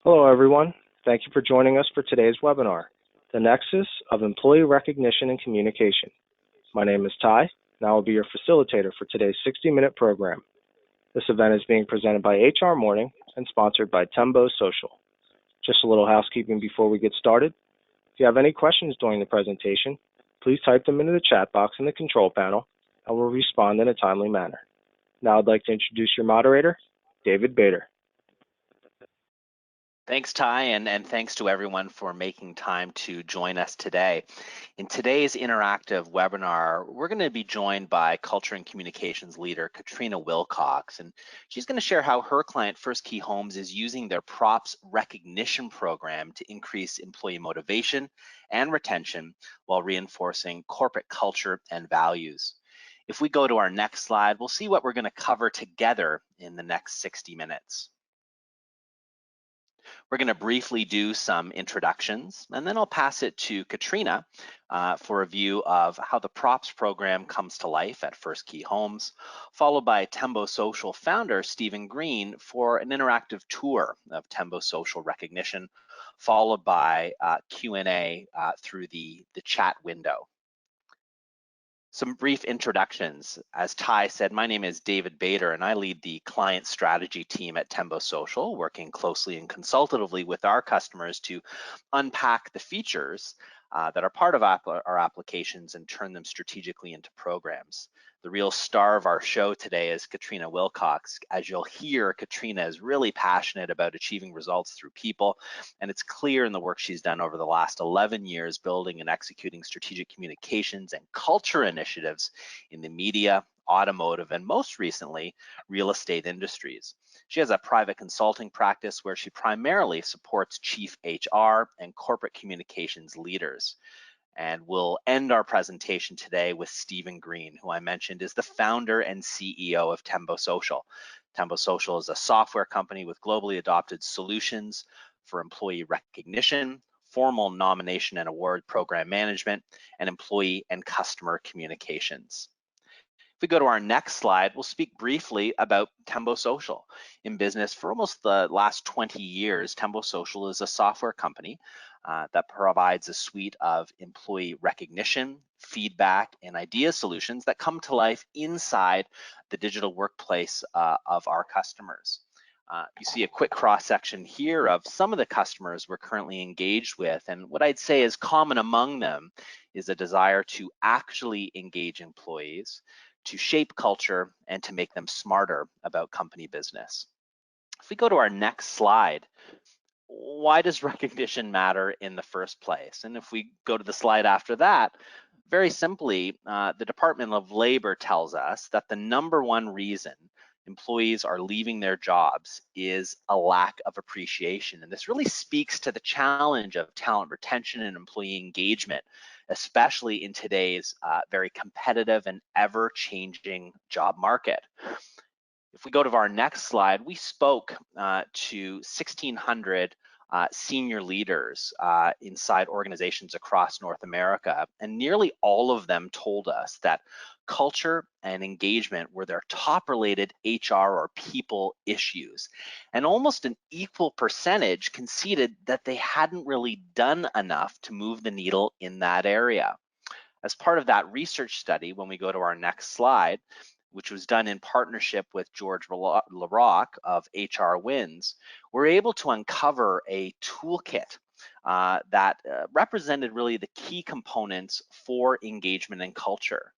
Hello, everyone. Thank you for joining us for today's webinar, The Nexus of Employee Recognition and Communication. My name is Ty, and I will be your facilitator for today's 60-minute program. This event is being presented by HR Morning and sponsored by TemboSocial. Just a little housekeeping before we get started. If you have any questions during the presentation, please type them into the chat box in the control panel, and we'll respond in a timely manner. Now I'd like to introduce your moderator, David Bader. Thanks, Ty, and thanks to everyone for making time to join us today. In today's interactive webinar, we're going to be joined by Culture and Communications leader Katrina Wilcox, and she's going to share how her client, FirstKey Homes, is using their props recognition program to increase employee motivation and retention while reinforcing corporate culture and values. If we go to our next slide, we'll see what we're going to cover together in the next 60 minutes. We're going to briefly do some introductions, and then I'll pass it to Katrina for a view of how the props program comes to life at FirstKey Homes, followed by TemboSocial founder Stephen Green for an interactive tour of TemboSocial recognition, followed by Q&A through the chat window. Some brief introductions. As Ty said, my name is David Bader, and I lead the client strategy team at TemboSocial, working closely and consultatively with our customers to unpack the features that are part of our applications and turn them strategically into programs. The real star of our show today is Katrina Wilcox. As you'll hear, Katrina is really passionate about achieving results through people, and it's clear in the work she's done over the last 11 years building and executing strategic communications and culture initiatives in the media, automotive, and most recently, real estate industries. She has a private consulting practice where she primarily supports chief HR and corporate communications leaders. And we'll end our presentation today with Stephen Green, who I mentioned is the founder and CEO of TemboSocial. TemboSocial is a software company with globally adopted solutions for employee recognition, formal nomination and award program management, and employee and customer communications. If we go to our next slide, we'll speak briefly about TemboSocial. In business for almost the last 20 years, TemboSocial is a software company that provides a suite of employee recognition, feedback, and idea solutions that come to life inside the digital workplace of our customers. You see a quick cross-section here of some of the customers we're currently engaged with, and what I'd say is common among them is a desire to actually engage employees, to shape culture, and to make them smarter about company business. If we go to our next slide, why does recognition matter in the first place? And if we go to the slide after that, very simply, the Department of Labor tells us that the #1 reason employees are leaving their jobs is a lack of appreciation. And this really speaks to the challenge of talent retention and employee engagement, especially in today's very competitive and ever-changing job market. If we go to our next slide, we spoke to 1,600 senior leaders inside organizations across North America, and nearly all of them told us that culture and engagement were their top related HR or people issues. And almost an equal percentage conceded that they hadn't really done enough to move the needle in that area. As part of that research study, when we go to our next slide, which was done in partnership with George LaRock of HR Wins, we're able to uncover a toolkit that represented really the key components for engagement and culture.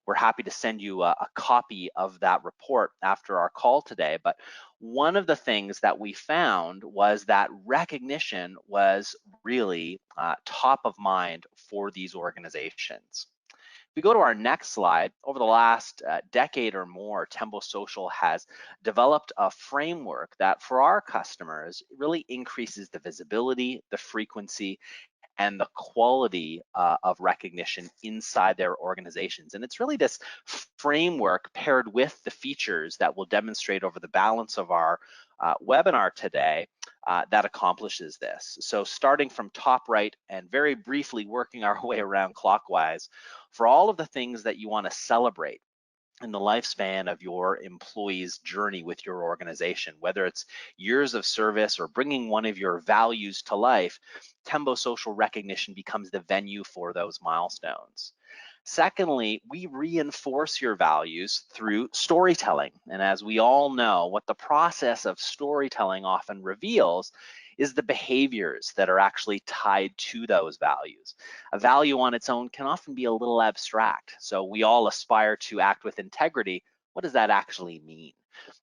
We're happy to send you a copy of that report after our call today, but one of the things that we found was that recognition was really top of mind for these organizations. If we go to our next slide, over the last decade or more, TemboSocial has developed a framework that for our customers really increases the visibility, the frequency, and the quality of recognition inside their organizations. And it's really this framework paired with the features that we'll demonstrate over the balance of our webinar today that accomplishes this. So starting from top right and very briefly working our way around clockwise, for all of the things that you want to celebrate in the lifespan of your employee's journey with your organization, whether it's years of service or bringing one of your values to life. TemboSocial recognition becomes the venue for those milestones. Secondly, we reinforce your values through storytelling. And as we all know, what the process of storytelling often reveals is the behaviors that are actually tied to those values. A value on its own can often be a little abstract. So we all aspire to act with integrity. What does that actually mean?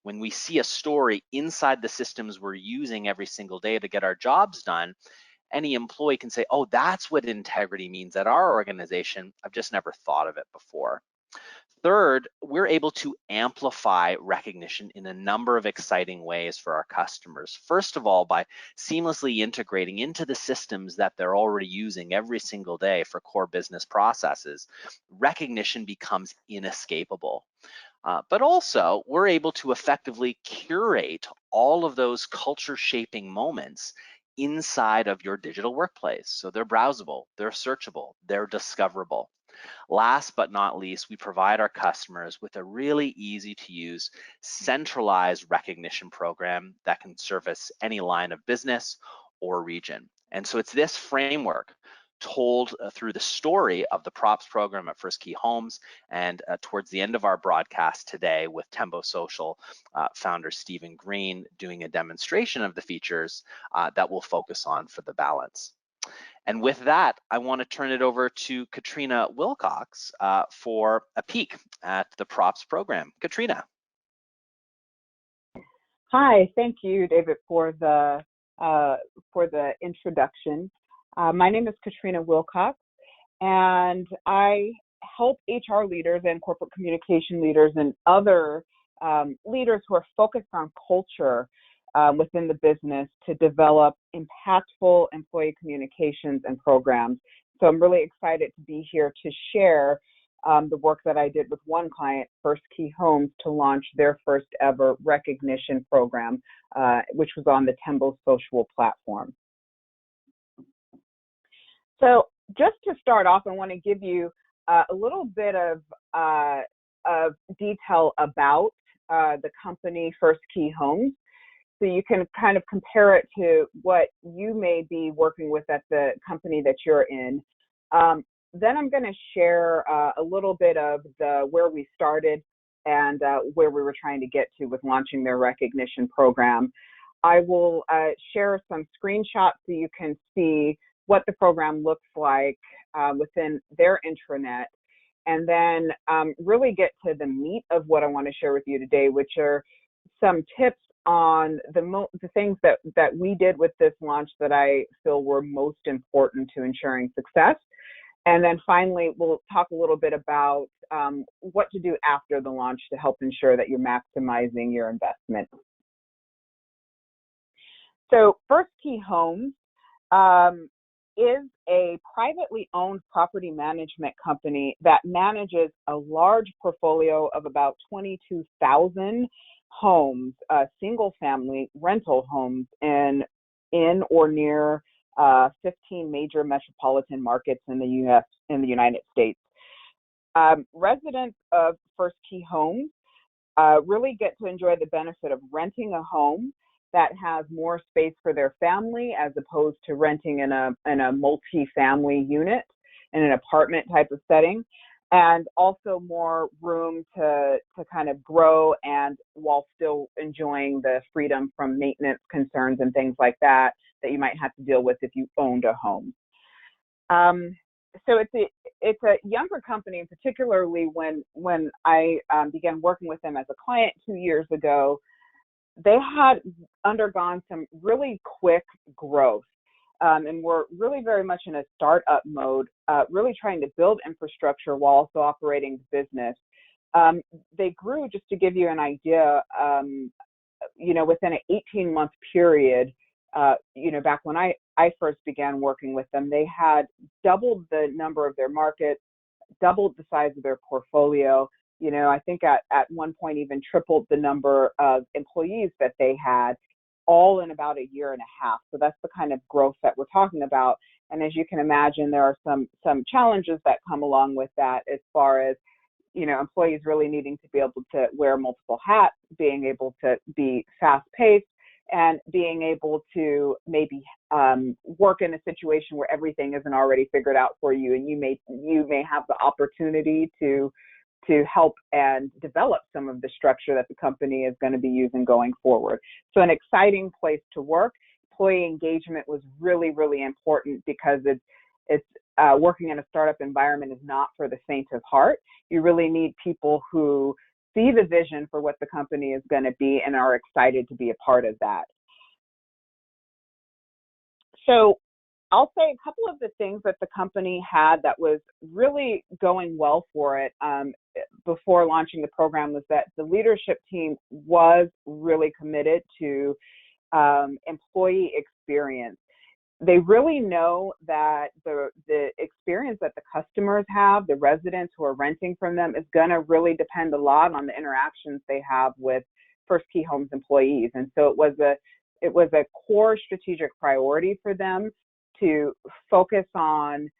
When we see a story inside the systems we're using every single day to get our jobs done, any employee can say, oh, that's what integrity means at our organization. I've just never thought of it before. Third, we're able to amplify recognition in a number of exciting ways for our customers. First of all, by seamlessly integrating into the systems that they're already using every single day for core business processes, recognition becomes inescapable. But also, we're able to effectively curate all of those culture shaping moments inside of your digital workplace. So they're browsable, they're searchable, they're discoverable. Last but not least, we provide our customers with a really easy to use centralized recognition program that can service any line of business or region. And so it's this framework told through the story of the props program at FirstKey Homes, and towards the end of our broadcast today with TemboSocial founder Stephen Green doing a demonstration of the features that we'll focus on for the balance. And with that, I want to turn it over to Katrina Wilcox for a peek at the props program. Katrina. Hi, thank you, David, for the introduction. My name is Katrina Wilcox, and I help HR leaders and corporate communication leaders and other leaders who are focused on culture within the business to develop impactful employee communications and programs. So I'm really excited to be here to share the work that I did with one client, FirstKey Homes, to launch their first ever recognition program, which was on the TemboSocial platform. So just to start off, I want to give you a little bit of detail about the company FirstKey Homes, so you can kind of compare it to what you may be working with at the company that you're in. Then I'm going to share a little bit of where we started and where we were trying to get to with launching their recognition program. I will share some screenshots so you can see what the program looks like within their intranet, and then really get to the meat of what I want to share with you today, which are some tips on the things that we did with this launch that I feel were most important to ensuring success. And then finally, we'll talk a little bit about what to do after the launch to help ensure that you're maximizing your investment. So FirstKey Homes is a privately owned property management company that manages a large portfolio of about 22,000 homes, single-family rental homes in or near 15 major metropolitan markets in the United States. Residents of FirstKey Homes really get to enjoy the benefit of renting a home that has more space for their family as opposed to renting in a multi-family unit in an apartment type of setting, and also more room to kind of grow and while still enjoying the freedom from maintenance concerns and things like that you might have to deal with if you owned a home. So it's a younger company, particularly when I began working with them as a client 2 years ago. They had undergone some really quick growth and were really very much in a startup mode, really trying to build infrastructure while also operating the business. They grew, just to give you an idea, within an 18-month period, back when I first began working with them, they had doubled the number of their markets, doubled the size of their portfolio. I think at one point even tripled the number of employees that they had, all in about a year and a half. So that's the kind of growth that we're talking about. And as you can imagine, there are some challenges that come along with that as far as employees really needing to be able to wear multiple hats, being able to be fast-paced, and being able to maybe work in a situation where everything isn't already figured out for you, and you may have the opportunity to help and develop some of the structure that the company is going to be using going forward. So an exciting place to work. Employee engagement was really, really important because it's working in a startup environment is not for the faint of heart. You really need people who see the vision for what the company is going to be and are excited to be a part of that. So I'll say a couple of the things that the company had that was really going well for it before launching the program was that the leadership team was really committed to employee experience. They really know that the experience that the customers have, the residents who are renting from them, is going to really depend a lot on the interactions they have with FirstKey Homes employees. And so it was a core strategic priority for them to focus on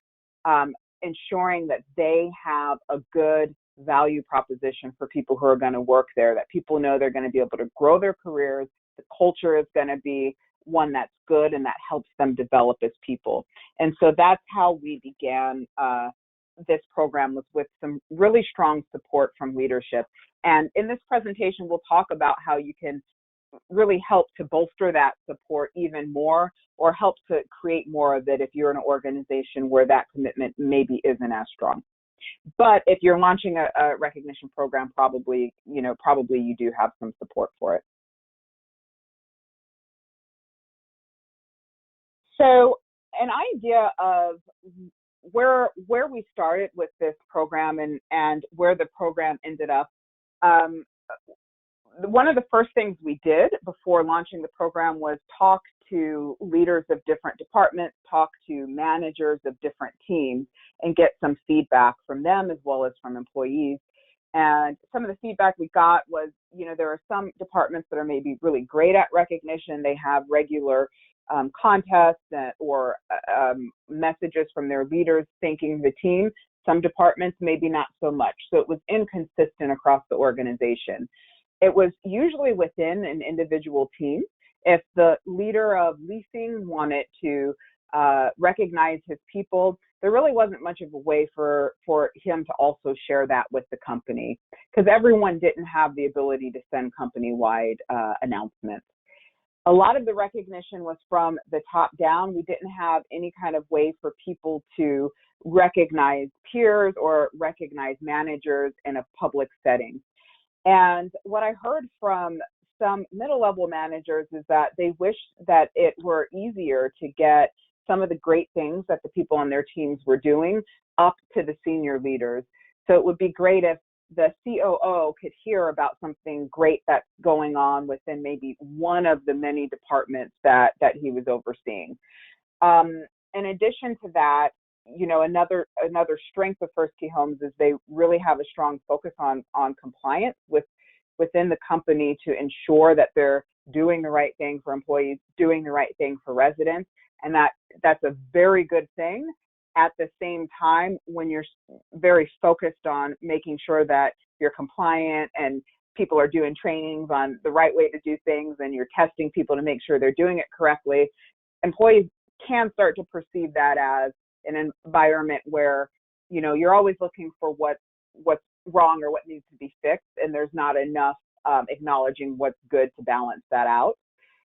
ensuring that they have a good value proposition for people who are going to work there, that people know they're going to be able to grow their careers, the culture is going to be one that's good and that helps them develop as people. And so that's how we began this program, was with some really strong support from leadership. And in this presentation, we'll talk about how you can really help to bolster that support even more, or help to create more of it if you're in an organization where that commitment maybe isn't as strong. But if you're launching a recognition program, probably you do have some support for it. So an idea of where we started with this program and where the program ended up. One of the first things we did before launching the program was talk to leaders of different departments, talk to managers of different teams, and get some feedback from them as well as from employees. And some of the feedback we got was, there are some departments that are maybe really great at recognition. They have regular contests or messages from their leaders thanking the team. Some departments maybe not so much. So it was inconsistent across the organization. It was usually within an individual team. If the leader of leasing wanted to recognize his people, there really wasn't much of a way for him to also share that with the company, because everyone didn't have the ability to send company-wide announcements. A lot of the recognition was from the top down. We didn't have any kind of way for people to recognize peers or recognize managers in a public setting. And what I heard from some middle-level managers is that they wish that it were easier to get some of the great things that the people on their teams were doing up to the senior leaders. So it would be great if the COO could hear about something great that's going on within maybe one of the many departments that he was overseeing. In addition to that, another strength of FirstKey Homes is they really have a strong focus on compliance within the company to ensure that they're doing the right thing for employees, doing the right thing for residents, and that's a very good thing. At the same time, when you're very focused on making sure that you're compliant and people are doing trainings on the right way to do things and you're testing people to make sure they're doing it correctly, employees can start to perceive that as an environment where, you're always looking for what's wrong or what needs to be fixed, and there's not enough acknowledging what's good to balance that out.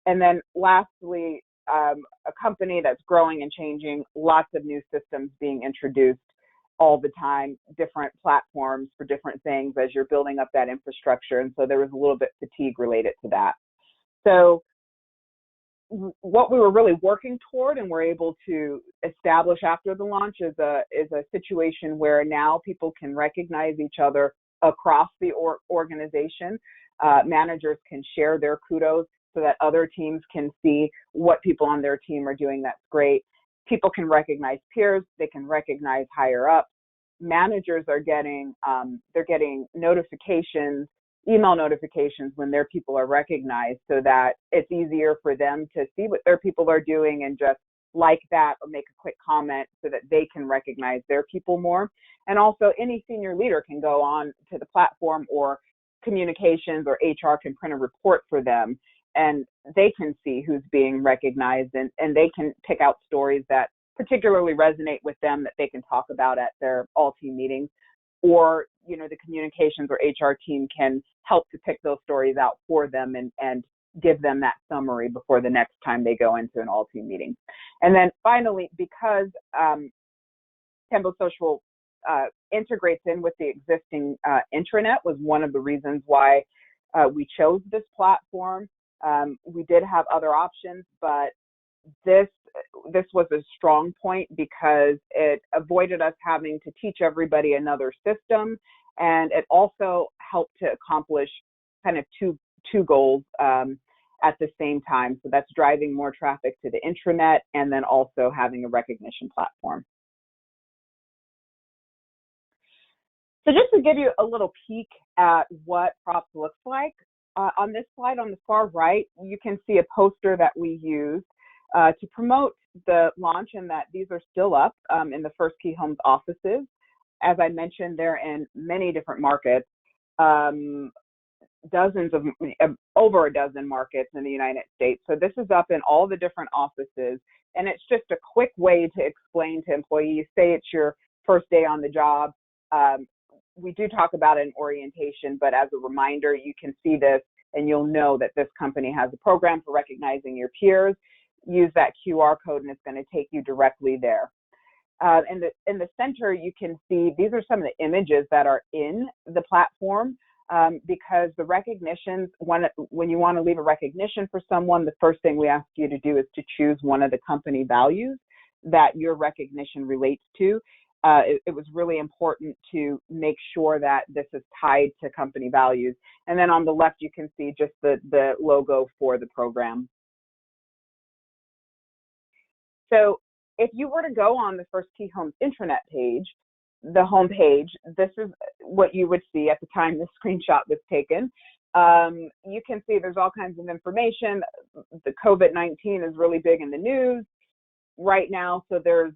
And then lastly, a company that's growing and changing, lots of new systems being introduced all the time, different platforms for different things as you're building up that infrastructure. And so there was a little bit fatigue related to that. So what we were really working toward and were able to establish after the launch is a situation where now people can recognize each other across the organization. Managers can share their kudos so that other teams can see what people on their team are doing that's great. People can recognize peers, they can recognize higher up. Managers are getting notifications, email notifications when their people are recognized, so that it's easier for them to see what their people are doing and just like that or make a quick comment so that they can recognize their people more. And also any senior leader can go on to the platform, or communications or HR can print a report for them, and they can see who's being recognized, and they can pick out stories that particularly resonate with them that they can talk about at their all-team meetings. Or, the communications or HR team can help to pick those stories out for them and give them that summary before the next time they go into an all-team meeting. And then finally, because TemboSocial integrates in with the existing intranet, was one of the reasons why we chose this platform. We did have other options, but this was a strong point because it avoided us having to teach everybody another system, and it also helped to accomplish kind of two goals at the same time. So that's driving more traffic to the intranet, and then also having a recognition platform. So just to give you a little peek at what Props looks like, on this slide on the far right, you can see a poster that we used to promote the launch, and that these are still up in the FirstKey Homes offices. As I mentioned, they're in many different markets, over a dozen markets in the United States. So this is up in all the different offices, and it's just a quick way to explain to employees, say it's your first day on the job. We do talk about it in orientation, but as a reminder, you can see this and you'll know that this company has a program for recognizing your peers. Use that QR code and it's going to take you directly there. In the center, you can see these are some of the images that are in the platform, because the recognitions, when you want to leave a recognition for someone, the first thing we ask you to do is to choose one of the company values that your recognition relates to. It was really important to make sure that this is tied to company values. And then on the left, you can see just the logo for the program. So if you were to go on the FirstKey Homes intranet page, the home page, this is what you would see at the time this screenshot was taken. You can see there's all kinds of information. The COVID-19 is really big in the news right now, so there's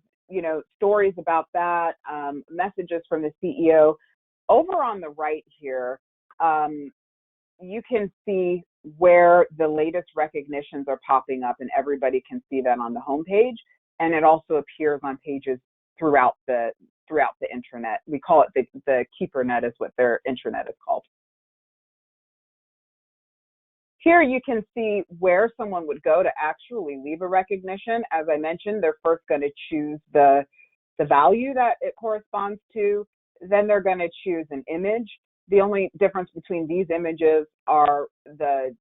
stories about that, messages from the CEO. Over on the right here, you can see where the latest recognitions are popping up, and everybody can see that on the homepage. And it also appears on pages throughout the intranet. We call it the keeper net, is what their intranet is called. Here you can see where someone would go to actually leave a recognition. As I mentioned, they're first going to choose the value that it corresponds to. Then they're going to choose an image. The only difference between these images are the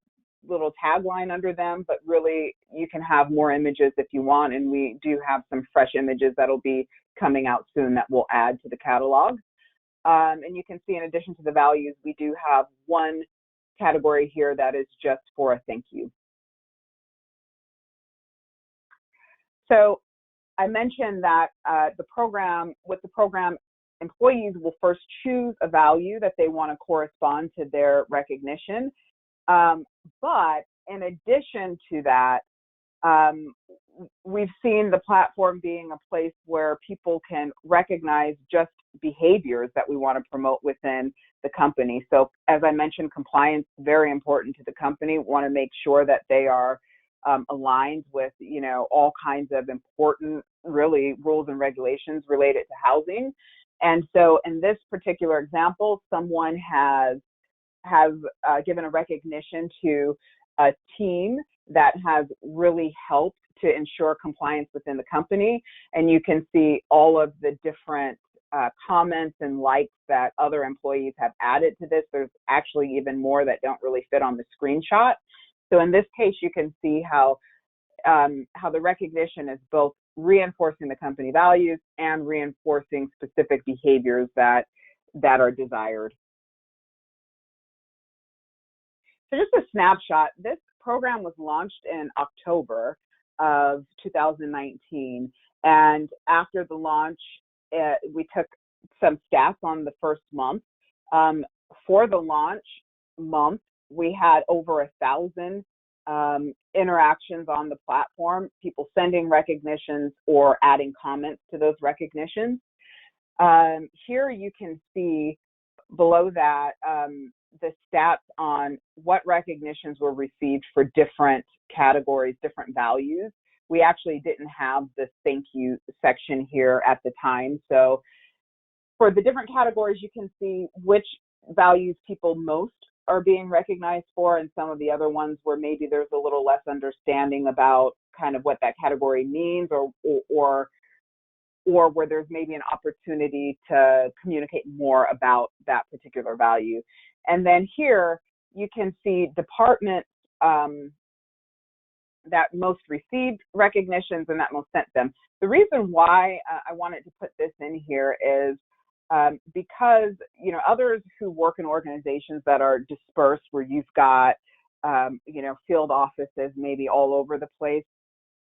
little tagline under them, but really you can have more images if you want, and we do have some fresh images that'll be coming out soon that we'll add to the catalog. And you can see, in addition to the values, we do have one category here that is just for a thank you. So I mentioned that with the program, employees will first choose a value that they want to correspond to their recognition. But in addition to that, we've seen the platform being a place where people can recognize just behaviors that we want to promote within the company. So as I mentioned, compliance, very important to the company. We want to make sure that they are aligned with, all kinds of important, really, rules and regulations related to housing. And so in this particular example, someone has given a recognition to a team that has really helped to ensure compliance within the company. And you can see all of the different comments and likes that other employees have added to this. There's actually even more that don't really fit on the screenshot. So in this case, you can see how the recognition is both reinforcing the company values and reinforcing specific behaviors that are desired. So just a snapshot, this program was launched in October of 2019. And after the launch, we took some stats on the first month. For the launch month, we had over 1,000 interactions on the platform, people sending recognitions or adding comments to those recognitions. Here you can see below that the stats on what recognitions were received for different categories, different values. We actually didn't have the thank you section here at the time. So for the different categories, you can see which values people most are being recognized for, and some of the other ones where maybe there's a little less understanding about kind of what that category means, or where there's maybe an opportunity to communicate more about that particular value. And then here you can see departments that most received recognitions and that most sent them. The reason why I wanted to put this in here is because, you know, others who work in organizations that are dispersed, where you've got, you know, field offices maybe all over the place,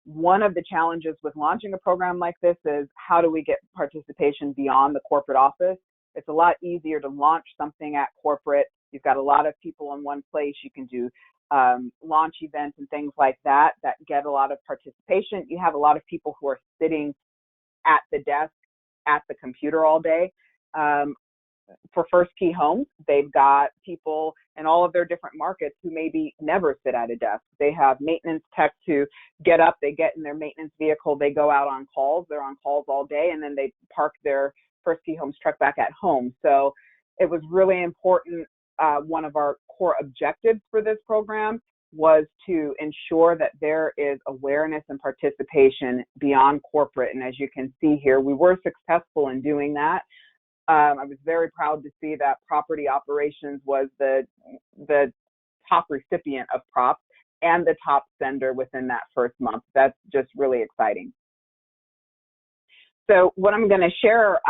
one of the challenges with launching a program like this is, how do we get participation beyond the corporate office? It's a lot easier to launch something at corporate. You've got a lot of people in one place. You can do launch events and things like that get a lot of participation. You have a lot of people who are sitting at the desk, at the computer all day. For FirstKey Homes, they've got people in all of their different markets who maybe never sit at a desk. They have maintenance techs who get up, they get in their maintenance vehicle, they go out on calls, they're on calls all day, and then they park their FirstKey Homes truck back at home. So it was really important. One of our core objectives for this program was to ensure that there is awareness and participation beyond corporate. And as you can see here, we were successful in doing that. I was very proud to see that property operations was the top recipient of props and the top sender within that first month. That's just really exciting. So what I'm going to share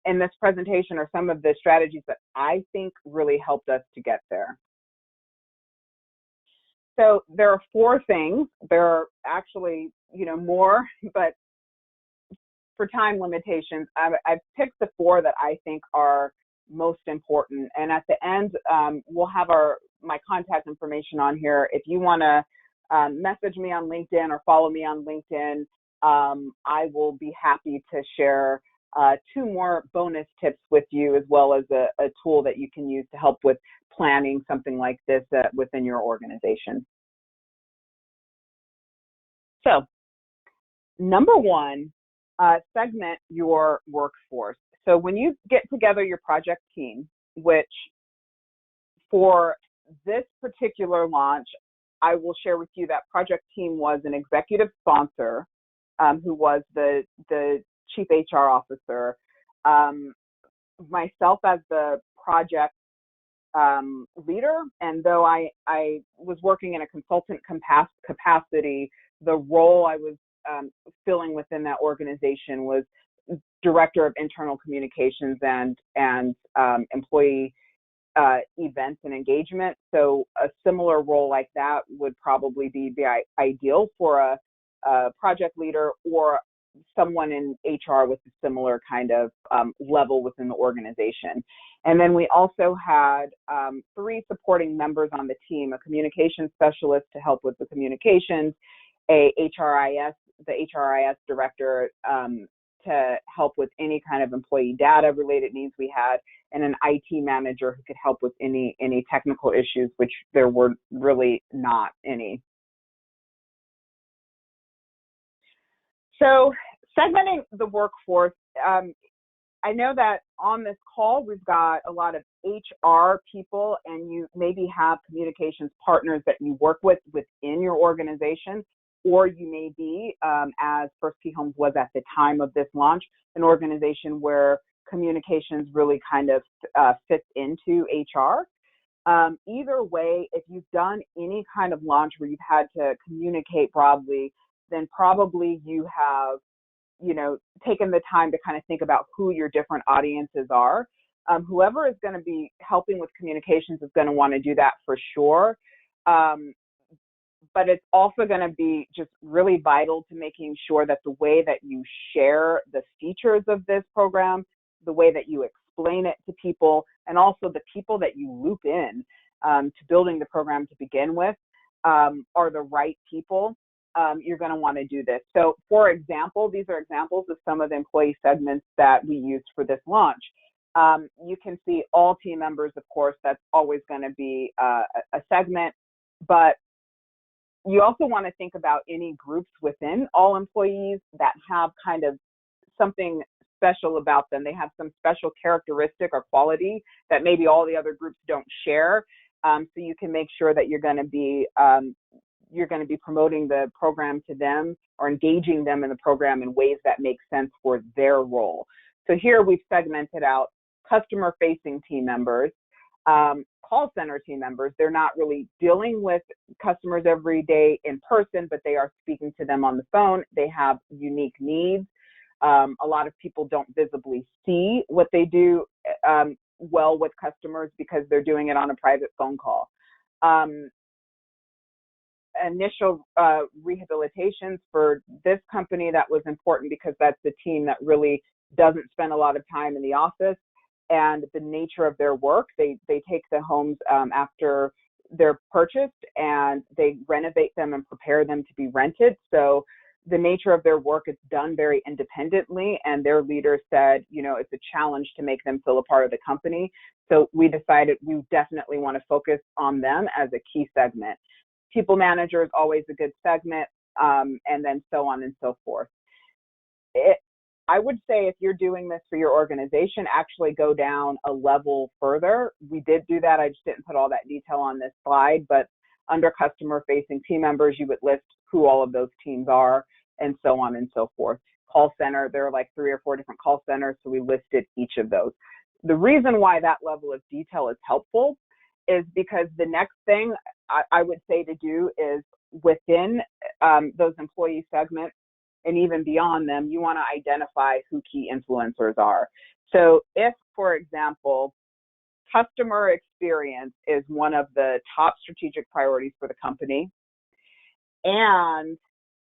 in this presentation are some of the strategies that I think really helped us to get there. So there are 4 things. There are actually, you know, more, but for time limitations, I've picked the 4 that I think are most important. And at the end, we'll have my contact information on here. If you want to message me on LinkedIn or follow me on LinkedIn, I will be happy to share 2 more bonus tips with you, as well as a tool that you can use to help with planning something like this within your organization. So, number 1, segment your workforce. So when you get together your project team, which for this particular launch, I will share with you that project team was an executive sponsor who was the chief HR officer, myself as the project leader, and though I was working in a consultant capacity, the role I was filling within that organization was director of internal communications and employee events and engagement. So a similar role like that would probably be ideal for a project leader or someone in HR with a similar kind of level within the organization. And then we also had 3 supporting members on the team: a communications specialist to help with the communications, the HRIS director to help with any kind of employee data related needs we had, and an IT manager who could help with any technical issues, which there were really not any. So segmenting the workforce, I know that on this call, we've got a lot of HR people, and you maybe have communications partners that you work with within your organization, or you may be, as FirstKey Homes was at the time of this launch, an organization where communications really kind of fits into HR. Either way, if you've done any kind of launch where you've had to communicate broadly, then probably you have, you know, taken the time to kind of think about who your different audiences are. Whoever is going to be helping with communications is going to want to do that for sure. But it's also going to be just really vital to making sure that the way that you share the features of this program, the way that you explain it to people, and also the people that you loop in to building the program to begin with, are the right people, you're going to want to do this. So, for example, these are examples of some of the employee segments that we used for this launch. You can see all team members, of course, that's always going to be a segment, but you also want to think about any groups within all employees that have kind of something special about them. They have some special characteristic or quality that maybe all the other groups don't share. So you can make sure that you're going to be promoting the program to them or engaging them in the program in ways that make sense for their role. So here we've segmented out customer-facing team members, call center team members. They're not really dealing with customers every day in person, but they are speaking to them on the phone. They have unique needs. A lot of people don't visibly see what they do well with customers because they're doing it on a private phone call. Initial rehabilitations for this company, that was important because that's the team that really doesn't spend a lot of time in the office. And the nature of their work, they take the homes after they're purchased and they renovate them and prepare them to be rented. So the nature of their work is done very independently, and their leader said, it's a challenge to make them feel a part of the company. So we decided we definitely want to focus on them as a key segment. People manager is always a good segment, and then so on and so forth. I would say if you're doing this for your organization, actually go down a level further. We did do that. I just didn't put all that detail on this slide, but under customer-facing team members, you would list who all of those teams are and so on and so forth. Call center, there are like 3 or 4 different call centers, so we listed each of those. The reason why that level of detail is helpful is because the next thing I would say to do is within those employee segments, and even beyond them, you want to identify who key influencers are. So if, for example, customer experience is one of the top strategic priorities for the company, and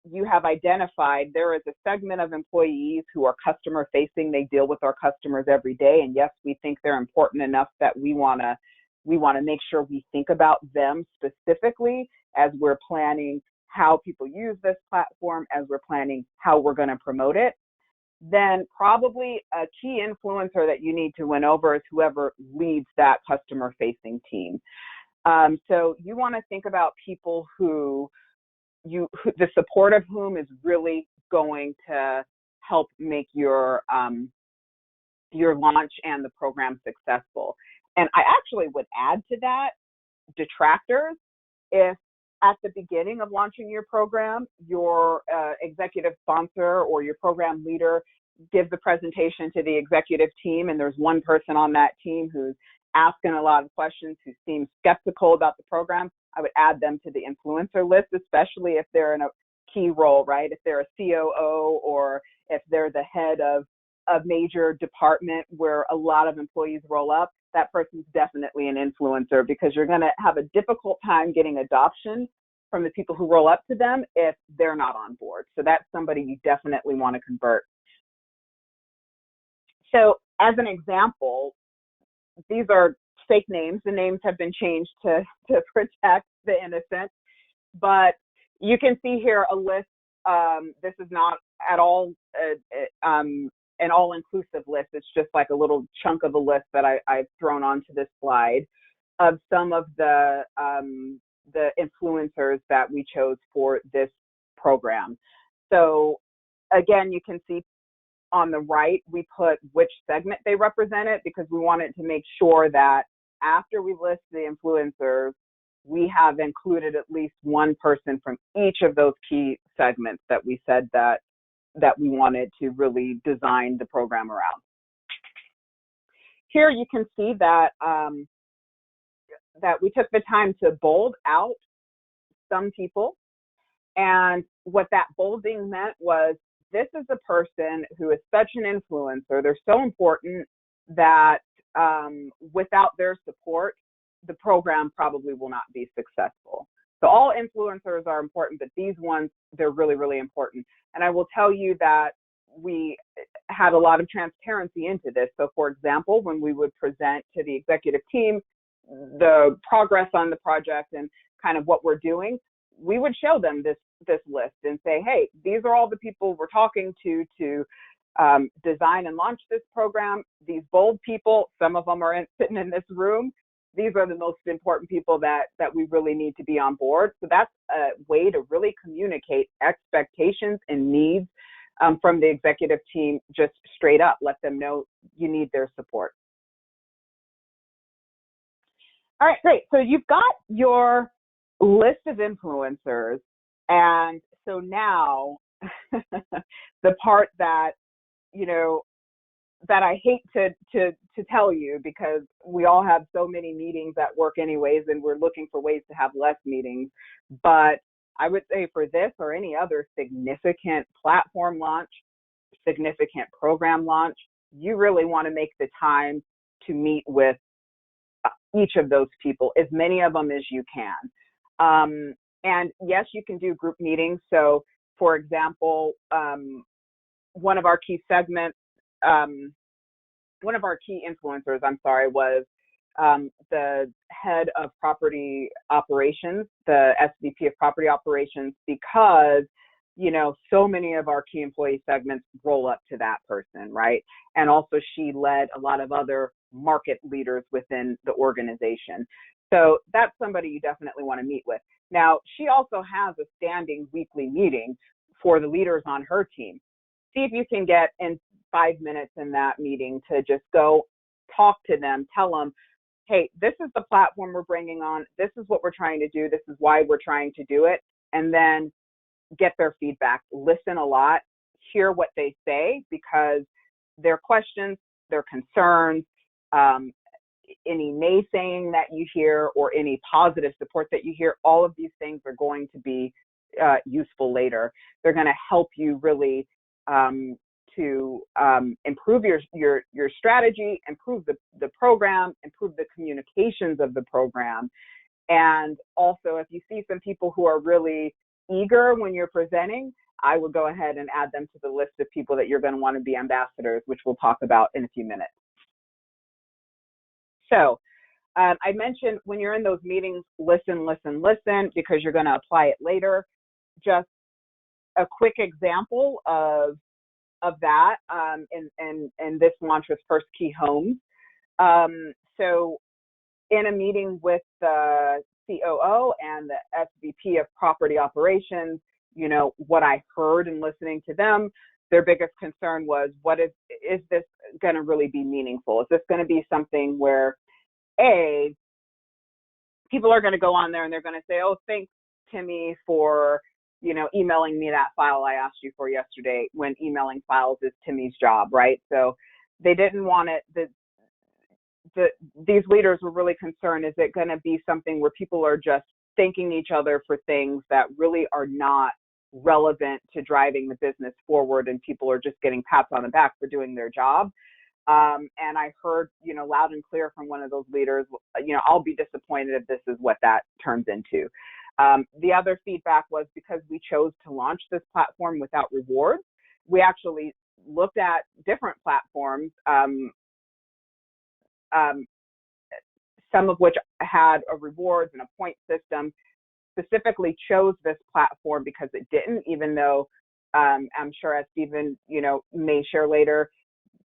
you have identified there is a segment of employees who are customer facing, they deal with our customers every day, and yes, we think they're important enough that we want to make sure we think about them specifically as we're planning how people use this platform, as we're planning how we're going to promote it, then probably a key influencer that you need to win over is whoever leads that customer-facing team. So you want to think about people who the support of whom is really going to help make your launch and the program successful. And I actually would add to that detractors. If at the beginning of launching your program, your executive sponsor or your program leader gives the presentation to the executive team, and there's one person on that team who's asking a lot of questions, who seems skeptical about the program, I would add them to the influencer list, especially if they're in a key role, right? If they're a COO or if they're the head of a major department where a lot of employees roll up, that person's definitely an influencer, because you're going to have a difficult time getting adoption from the people who roll up to them if they're not on board. So that's somebody you definitely want to convert. So as an example, these are fake names. The names have been changed to protect the innocent, but you can see here a list. This is not at all an all-inclusive list. It's just like a little chunk of a list that I've thrown onto this slide of some of the influencers that we chose for this program. So again, you can see on the right, we put which segment they represented, because we wanted to make sure that after we list the influencers, we have included at least one person from each of those key segments that we said that we wanted to really design the program around. Here you can see that that we took the time to bold out some people, and what that bolding meant was, this is a person who is such an influencer. They're so important that without their support, the program probably will not be successful. So all influencers are important, but these ones, they're really, really important. And I will tell you that we had a lot of transparency into this. So for example, when we would present to the executive team the progress on the project and kind of what we're doing, we would show them this list and say, hey, these are all the people we're talking to design and launch this program. These bold people, some of them are sitting in this room. These are the most important people that we really need to be on board. So that's a way to really communicate expectations and needs from the executive team, just straight up. Let them know you need their support. All right, great. So you've got your list of influencers. And so now the part that, that I hate to tell you, because we all have so many meetings at work anyways, and we're looking for ways to have less meetings. But I would say for this or any other significant platform launch, significant program launch, you really want to make the time to meet with each of those people, as many of them as you can. And yes, you can do group meetings. So for example, one of our key segments, one of our key influencers, was the head of property operations, the SVP of property operations, because, so many of our key employee segments roll up to that person, right? And also she led a lot of other market leaders within the organization. So that's somebody you definitely want to meet with. Now, she also has a standing weekly meeting for the leaders on her team. See if you can get in 5 minutes in that meeting to just go talk to them, tell them, hey, this is the platform we're bringing on. This is what we're trying to do. This is why we're trying to do it. And then get their feedback, listen a lot, hear what they say, because their questions, their concerns, any naysaying that you hear or any positive support that you hear, all of these things are going to be useful later. They're going to help you really to improve your strategy, improve the program, improve the communications of the program. And also, if you see some people who are really eager when you're presenting, I would go ahead and add them to the list of people that you're going to want to be ambassadors, which we'll talk about in a few minutes. So I mentioned when you're in those meetings, listen, because you're going to apply it later. Just a quick example of that in this launch with FirstKey Homes. So in a meeting with the COO and the SVP of property operations, what I heard in listening to them, their biggest concern was, is this going to really be meaningful? Is this going to be something where, people are going to go on there and they're going to say, oh, thanks, Timmy, for, emailing me that file I asked you for yesterday, when emailing files is Timmy's job, right? So they didn't want it, these leaders were really concerned, is it going to be something where people are just thanking each other for things that really are not relevant to driving the business forward, and people are just getting pats on the back for doing their job? And I heard, loud and clear from one of those leaders, I'll be disappointed if this is what that turns into. The other feedback was, because we chose to launch this platform without rewards, we actually looked at different platforms, some of which had a rewards and a point system. Specifically chose this platform because it didn't, even though I'm sure, as Stephen, may share later,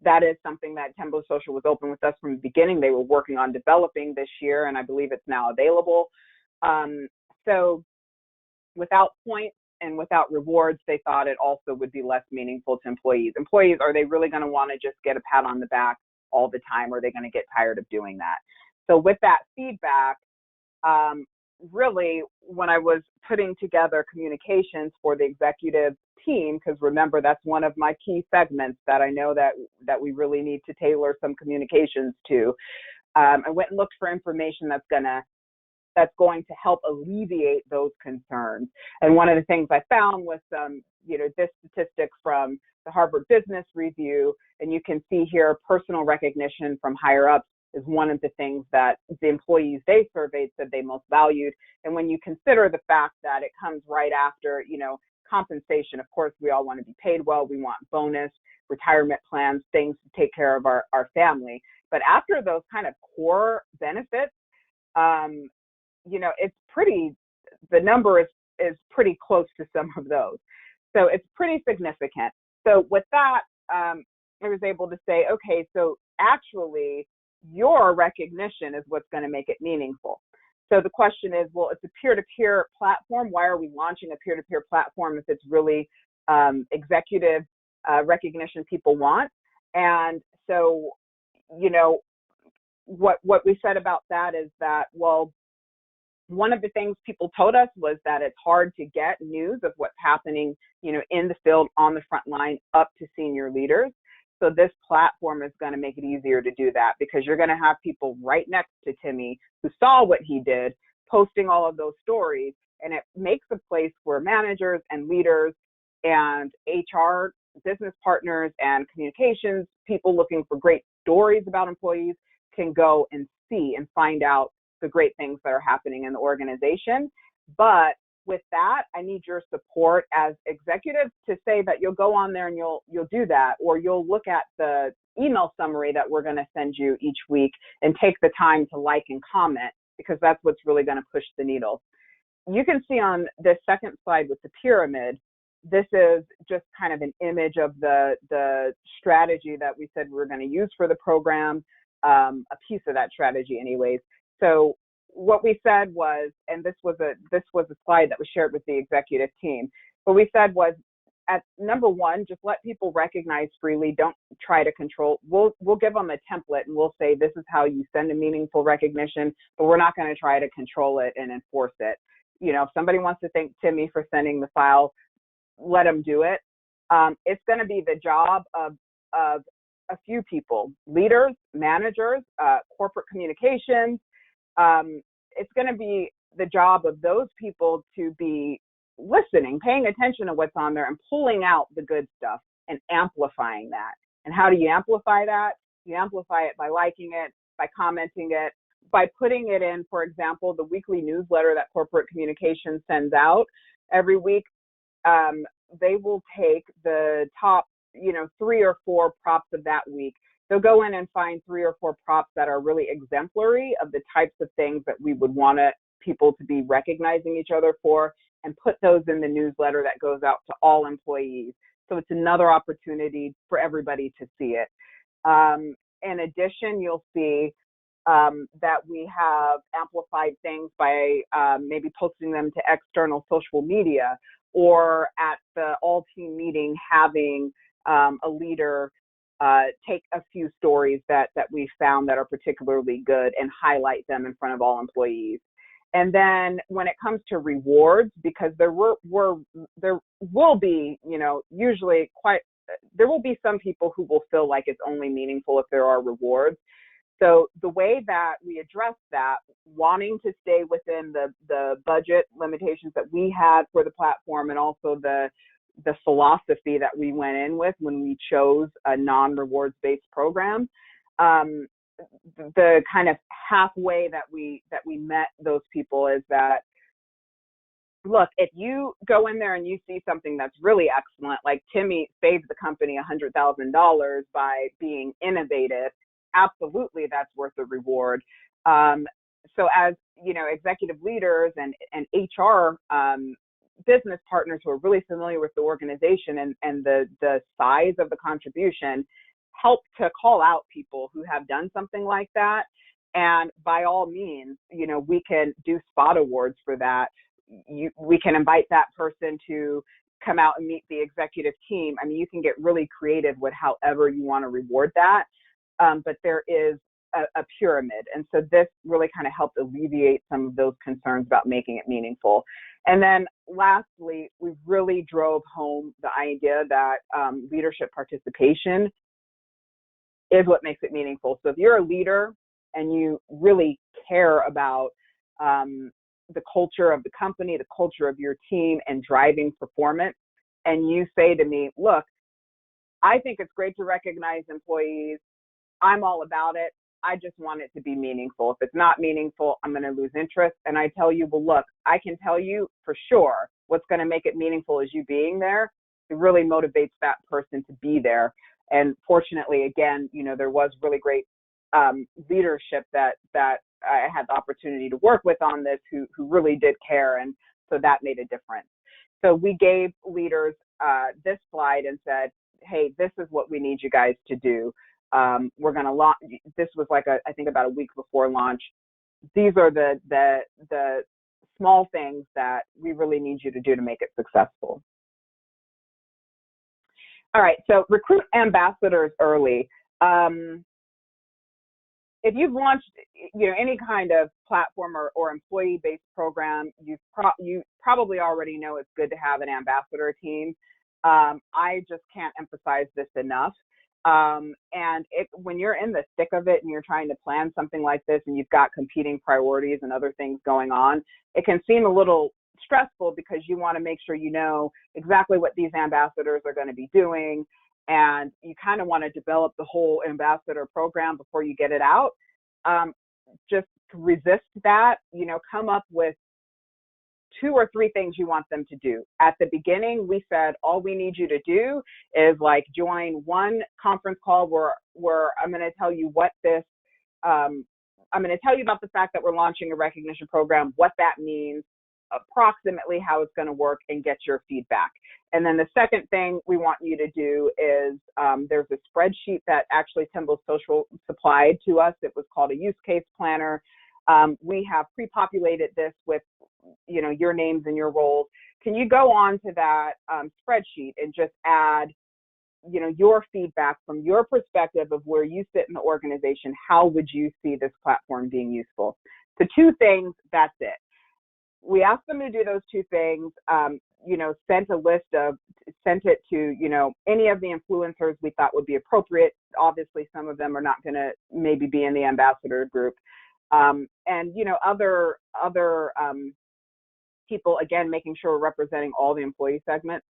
that is something that TemboSocial was open with us from the beginning. They were working on developing this year, and I believe it's now available. So without points and without rewards, they thought it also would be less meaningful to employees. Employees, are they really going to want to just get a pat on the back all the time? Or are they going to get tired of doing that? So with that feedback, really, when I was putting together communications for the executive team, because remember, that's one of my key segments that I know that we really need to tailor some communications to, I went and looked for information that's going to help alleviate those concerns. And one of the things I found was this statistic from the Harvard Business Review, and you can see here, personal recognition from higher ups is one of the things that the employees they surveyed said they most valued. And when you consider the fact that it comes right after, compensation, of course, we all want to be paid well. We want bonus, retirement plans, things to take care of our family. But after those kind of core benefits, it's the number is is pretty close to some of those. So it's pretty significant. So with that, I was able to say, okay, so actually your recognition is what's going to make it meaningful. So the question is, well, it's a peer-to-peer platform. Why are we launching a peer-to-peer platform if it's really executive recognition people want? And so, you know, what we said about that is that, well, one of the things people told us was that it's hard to get news of what's happening, you know, in the field, on the front line, up to senior leaders. So this platform is going to make it easier to do that, because you're going to have people right next to Timmy who saw what he did, posting all of those stories. And it makes a place where managers and leaders and HR, business partners and communications people looking for great stories about employees can go and see and find out the great things that are happening in the organization. But with that, I need your support as executives to say that you'll go on there and you'll do that, or you'll look at the email summary that we're going to send you each week and take the time to like and comment, because that's what's really going to push the needle. You can see on this second slide with the pyramid, this is just kind of an image of the strategy that we said we were going to use for the program, a piece of that strategy anyways. So what we said was, and this was a slide that was shared with the executive team, what we said was, at number one, just let people recognize freely. Don't try to control. We'll give them a template and we'll say, this is how you send a meaningful recognition, but we're not going to try to control it and enforce it. You know, if somebody wants to thank Timmy for sending the file, let them do it. It's going to be the job of a few people, leaders, managers, corporate communications. It's going to be the job of those people to be listening, paying attention to what's on there and pulling out the good stuff and amplifying that. And how do you amplify that? You amplify it by liking it, by commenting it, by putting it in, for example, the weekly newsletter that corporate communications sends out every week. They will take the top, 3 or 4 props of that week. They'll go in and find 3 or 4 props that are really exemplary of the types of things that we would want people to be recognizing each other for, and put those in the newsletter that goes out to all employees. So it's another opportunity for everybody to see it. In addition, you'll see that we have amplified things by maybe posting them to external social media, or at the all-team meeting having a leader take a few stories that we found that are particularly good and highlight them in front of all employees. And then when it comes to rewards, because there will be, usually there will be some people who will feel like it's only meaningful if there are rewards. So the way that we address that, wanting to stay within the budget limitations that we had for the platform, and also the philosophy that we went in with when we chose a non-rewards based program, the kind of halfway that we met those people is that, look, if you go in there and you see something that's really excellent, like Timmy saved the company $100,000 by being innovative, absolutely that's worth the reward. So as executive leaders and HR business partners who are really familiar with the organization and the size of the contribution, help to call out people who have done something like that. And by all means, we can do spot awards for that. We can invite that person to come out and meet the executive team. I mean, you can get really creative with however you want to reward that. But there is a pyramid. And so this really kind of helped alleviate some of those concerns about making it meaningful. And then lastly, we really drove home the idea that leadership participation is what makes it meaningful. So if you're a leader and you really care about the culture of the company, the culture of your team, and driving performance, and you say to me, look, I think it's great to recognize employees, I'm all about it, I just want it to be meaningful. If it's not meaningful, I'm going to lose interest. And I tell you, well, look, I can tell you for sure what's going to make it meaningful is you being there. It really motivates that person to be there. And fortunately, again, there was really great leadership that I had the opportunity to work with on this, who really did care. And So that made a difference. So we gave leaders this slide and said, hey, this is what we need you guys to do. We're going to launch. This was like I think about a week before launch. These are the small things that we really need you to do to make it successful. All right, so recruit ambassadors early. If you've launched, any kind of platform or employee-based program, you probably already know it's good to have an ambassador team. I just can't emphasize this enough. And when you're in the thick of it and you're trying to plan something like this and you've got competing priorities and other things going on, it can seem a little stressful because you want to make sure you know exactly what these ambassadors are going to be doing, and you kind of want to develop the whole ambassador program before you get it out. Just resist that, come up with 2 or 3 things you want them to do. At the beginning, we said, all we need you to do is like join one conference call where I'm going to tell you what this, I'm going to tell you about the fact that we're launching a recognition program, what that means, approximately how it's going to work, and get your feedback. And then the second thing we want you to do is there's a spreadsheet that actually TemboSocial supplied to us. It was called a use case planner. We have pre-populated this with, your names and your roles. Can you go on to that spreadsheet and just add, your feedback from your perspective of where you sit in the organization? How would you see this platform being useful? The 2 things, that's it. We asked them to do those 2 things, sent it to, any of the influencers we thought would be appropriate. Obviously, some of them are not going to maybe be in the ambassador group. And, other people, again, making sure we're representing all the employee segments.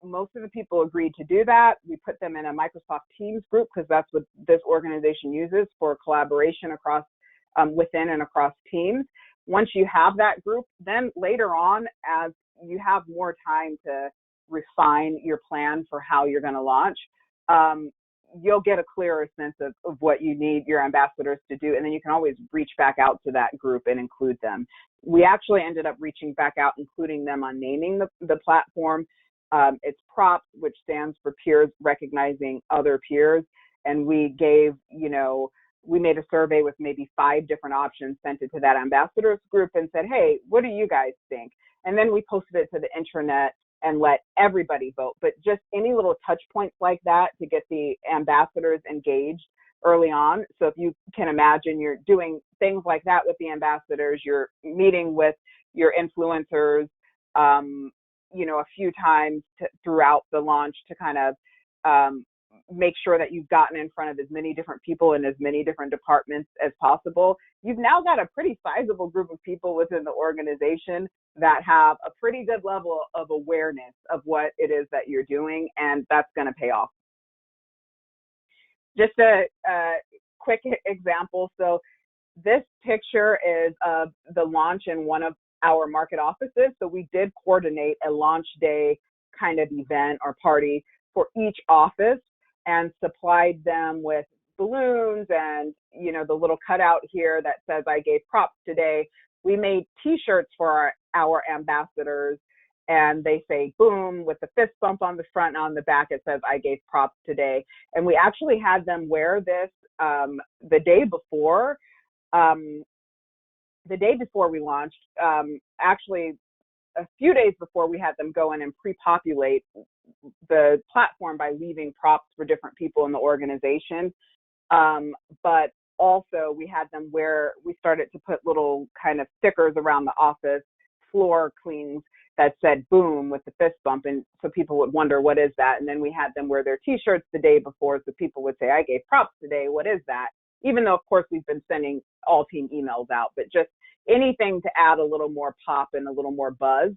Most of the people agreed to do that. We put them in a Microsoft Teams group because that's what this organization uses for collaboration across, within and across teams. Once you have that group, then later on, as you have more time to refine your plan for how you're going to launch, you'll get a clearer sense of what you need your ambassadors to do. And then you can always reach back out to that group and include them. We actually ended up reaching back out, including them on naming the platform. It's PROPS, which stands for Peers Recognizing Other Peers. And we gave, we made a survey with maybe 5 different options, sent it to that ambassadors group and said, hey, what do you guys think? And then we posted it to the intranet and let everybody vote. But just any little touch points like that to get the ambassadors engaged early on. So if you can imagine, you're doing things like that with the ambassadors, you're meeting with your influencers, a few times throughout the launch to kind of make sure that you've gotten in front of as many different people in as many different departments as possible. You've now got a pretty sizable group of people within the organization that have a pretty good level of awareness of what it is that you're doing, and that's going to pay off. Just a quick example. So this picture is of the launch in one of our market offices. So we did coordinate a launch day kind of event or party for each office and supplied them with balloons and, the little cutout here that says, I gave props today. We made t-shirts for our ambassadors, and they say boom with the fist bump on the front, and on the back it says, I gave props today. And we actually had them wear this the day before we launched. Actually, a few days before, we had them go in and pre-populate the platform by leaving props for different people in the organization. But also we had them we started to put little kind of stickers around the office floor cleans that said boom with the fist bump. And so people would wonder, what is that? And then we had them wear their t-shirts the day before. So people would say, I gave props today. What is that? Even though, of course, we've been sending all team emails out, but just anything to add a little more pop and a little more buzz.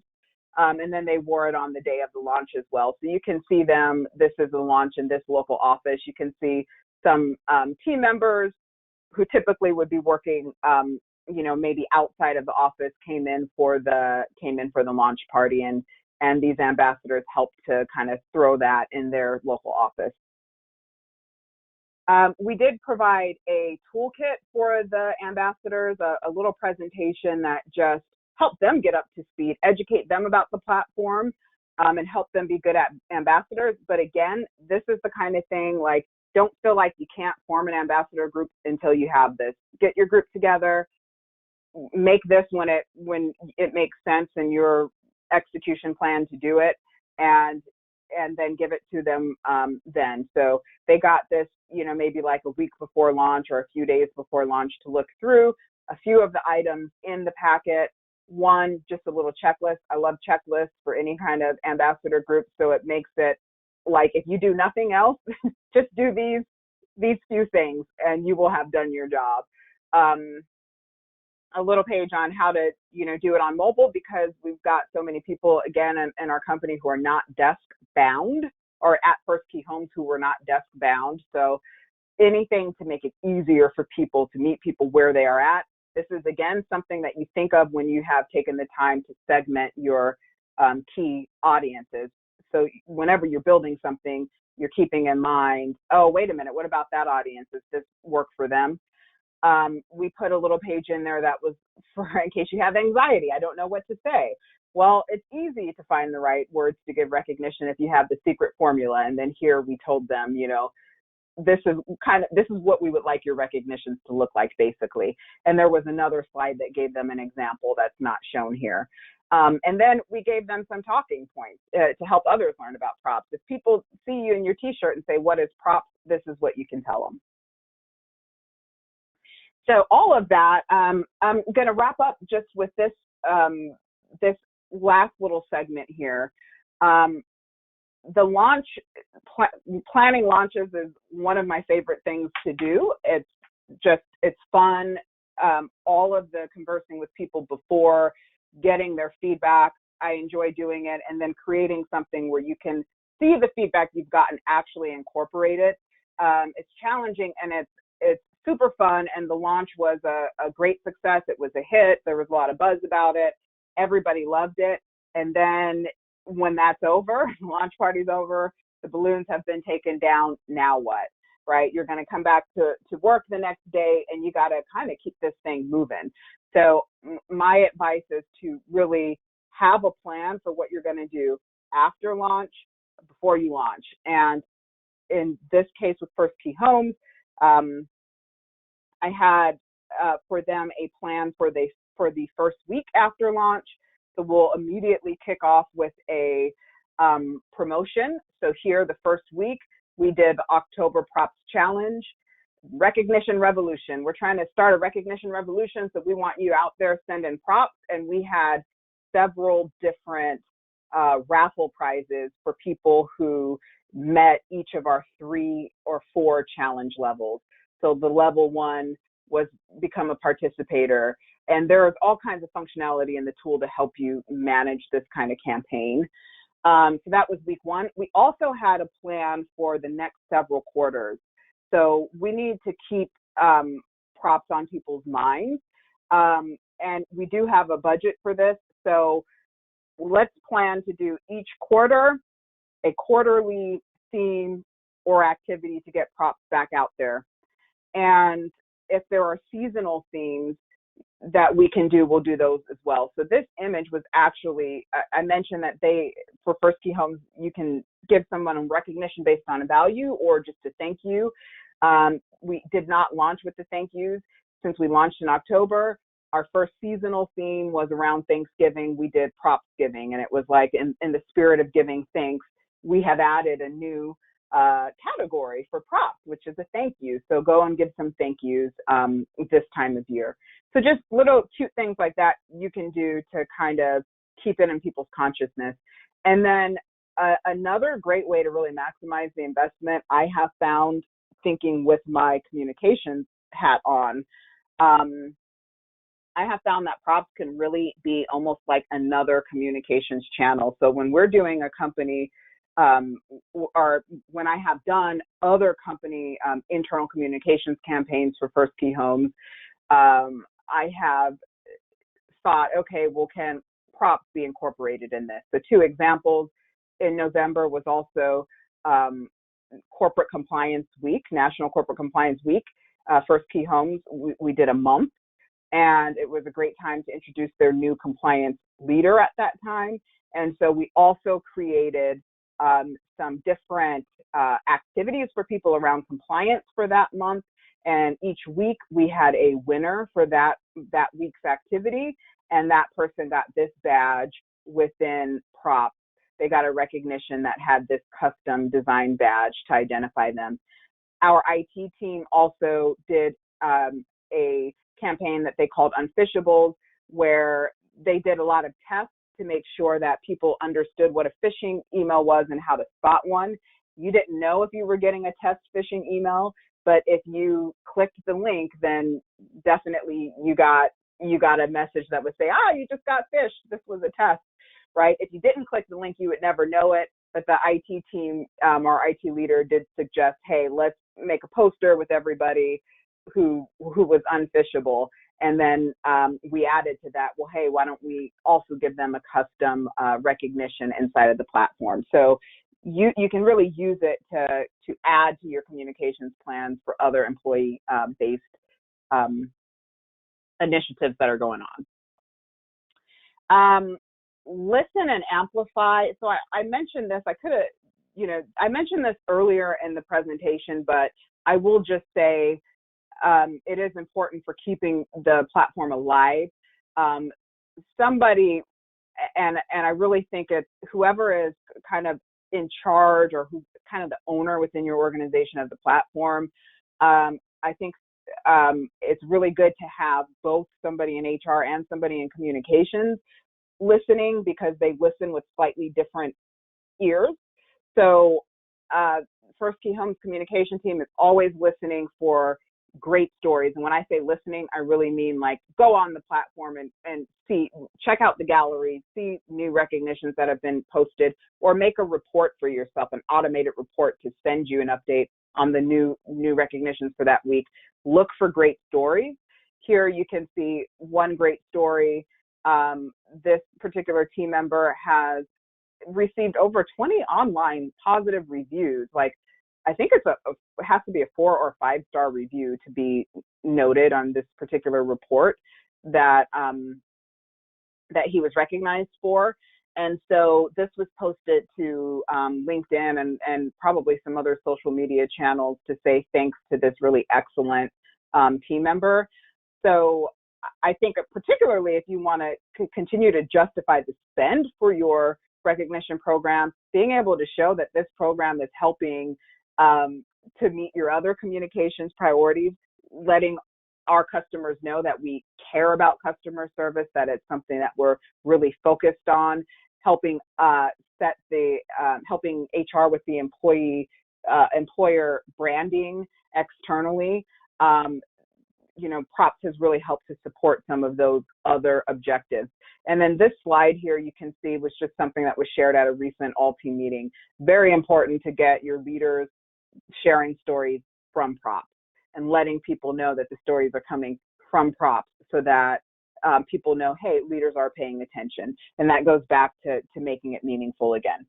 And then they wore it on the day of the launch as well. So you can see them. This is the launch in this local office. You can see some team members who typically would be working, maybe outside of the office came in for the launch party, and these ambassadors helped to kind of throw that in their local office. We did provide a toolkit for the ambassadors, a little presentation that just help them get up to speed, educate them about the platform, and help them be good at ambassadors. But again, this is the kind of thing, like, don't feel like you can't form an ambassador group until you have this. Get your group together, make this when it makes sense in your execution plan to do it, and then give it to them then. So they got this, maybe like a week before launch or a few days before launch to look through a few of the items in the packet. One, just a little checklist. I love checklists for any kind of ambassador group. So it makes it like, if you do nothing else, just do these few things and you will have done your job. A little page on how to, do it on mobile, because we've got so many people, again, in our company who are not desk bound, or at FirstKey Homes who were not desk bound. So anything to make it easier for people to meet people where they are at. This is, again, something that you think of when you have taken the time to segment your key audiences. So whenever you're building something, you're keeping in mind, oh, wait a minute, what about that audience? Does this work for them? We put a little page in there that was for, in case you have anxiety, I don't know what to say. Well, it's easy to find the right words to give recognition if you have the secret formula. And then here we told them, this is what we would like your recognitions to look like, basically. And there was another slide that gave them an example that's not shown here. And then we gave them some talking points to help others learn about props. If people see you in your t-shirt and say, what is props? This is what you can tell them. So all of that, I'm going to wrap up just with this, this last little segment here. The launch, planning launches is one of my favorite things to do. It's fun. All of the conversing with people before, getting their feedback, I enjoy doing it, and then creating something where you can see the feedback you've gotten actually incorporate it. It's challenging and it's super fun, and the launch was a great success. It was a hit. There was a lot of buzz about it. Everybody loved it. And then when that's over, the launch party's over, the balloons have been taken down, now what, right? You're going to come back to work the next day, and you got to kind of keep this thing moving. So my advice is to really have a plan for what you're going to do after launch, before you launch. And in this case with FirstKey Homes, I had for them a plan for the first week after launch. So we'll immediately kick off with a promotion. So here, the first week, we did the October Props Challenge, Recognition Revolution. We're trying to start a recognition revolution, so we want you out there sending props. And we had several different raffle prizes for people who met each of our 3 or 4 challenge levels. So the level 1 was become a participator. And there is all kinds of functionality in the tool to help you manage this kind of campaign. So that was week 1. We also had a plan for the next several quarters. So we need to keep props on people's minds. And we do have a budget for this. So let's plan to do each quarter a quarterly theme or activity to get props back out there. And if there are seasonal themes that we can do, we'll do those as well. So this image was actually, I mentioned that for FirstKey Homes, you can give someone a recognition based on a value or just a thank you. We did not launch with the thank yous since we launched in October. Our first seasonal theme was around Thanksgiving. We did props giving, and it was like in the spirit of giving thanks, we have added a new category for props, which is a thank you. So go and give some thank yous this time of year. So just little cute things like that you can do to kind of keep it in people's consciousness. And then another great way to really maximize the investment, I have found, thinking with my communications hat on, I have found that props can really be almost like another communications channel. So when we're doing a company, or when I have done other company internal communications campaigns for FirstKey Homes, I have thought, okay, well, can props be incorporated in this? So 2 examples in November was also Corporate Compliance Week, National Corporate Compliance Week. FirstKey Homes, we did a month. and it was a great time to introduce their new compliance leader at that time. And so we also created some different activities for people around compliance for that month. And each week we had a winner for that week's activity, and that person got this badge within props. They got a recognition that had this custom design badge to identify them. Our IT team also did a campaign that they called Unfishables, where they did a lot of tests to make sure that people understood what a phishing email was and how to spot one. You didn't know if you were getting a test phishing email, but if you clicked the link, then definitely you got a message that would say, you just got phished. This was a test, right? If you didn't click the link, you would never know it. But the IT team, our IT leader, did suggest, hey, let's make a poster with everybody who was unfishable. And then we added to that, well, hey, why don't we also give them a custom recognition inside of the platform? So you can really use it to add to your communications plans for other employee-based initiatives that are going on. Listen and amplify. So I mentioned this. I mentioned this earlier in the presentation, but I will just say it is important for keeping the platform alive. Somebody, and I really think it's whoever is kind of in charge or who's kind of the owner within your organization of the platform. I think it's really good to have both somebody in HR and somebody in communications listening, because they listen with slightly different ears. So FirstKey Homes communication team is always listening for great stories. And when I say listening, I really mean like go on the platform and check out the gallery, see new recognitions that have been posted, or make a report for yourself, an automated report to send you an update on the new recognitions for that week. Look for great stories. Here you can see one great story. This particular team member has received over 20 online positive reviews. Like, I think it has to be a 4 or 5 star review to be noted on this particular report that that he was recognized for. And so this was posted to LinkedIn and probably some other social media channels to say thanks to this really excellent team member. So I think particularly if you want to continue to justify the spend for your recognition program, being able to show that this program is helping to meet your other communications priorities, letting our customers know that we care about customer service, that it's something that we're really focused on, helping helping HR with the employer branding externally. Props has really helped to support some of those other objectives. And then this slide here, you can see, was just something that was shared at a recent all-team meeting. Very important to get your leaders sharing stories from props and letting people know that the stories are coming from props, so that people know, hey, leaders are paying attention. And that goes back to making it meaningful again.